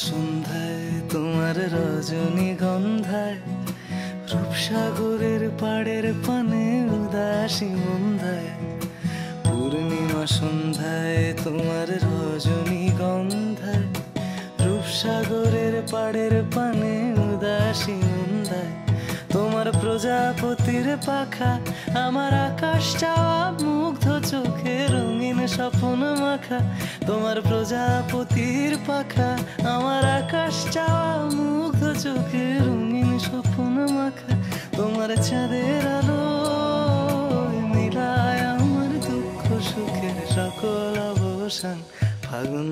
সন্ধ্যায় তোমার রজনীগন্ধায় রূপসাগরের পাড়ের পানে উদাসী মন্ধায় পূর্ণিমা সন্ধ্যায় তোমার রজনীগন্ধায় রূপসাগরের পাড়ের পানে উদাসী মন্ধায় তোমার প্রজাপতির পাখা আমার আকাশ চাওয়া মুগ্ধ চোখে রঙিন স্বপ্ন মাখা তোমার প্রজাপতির পাখা আমার আকাশ চাওয়া মুগ্ধ চোখে রঙিন স্বপ্ন মাখা তোমার চাঁদের আলো মিলায় আমার দুঃখ সুখের সকল অবসান ফাগুন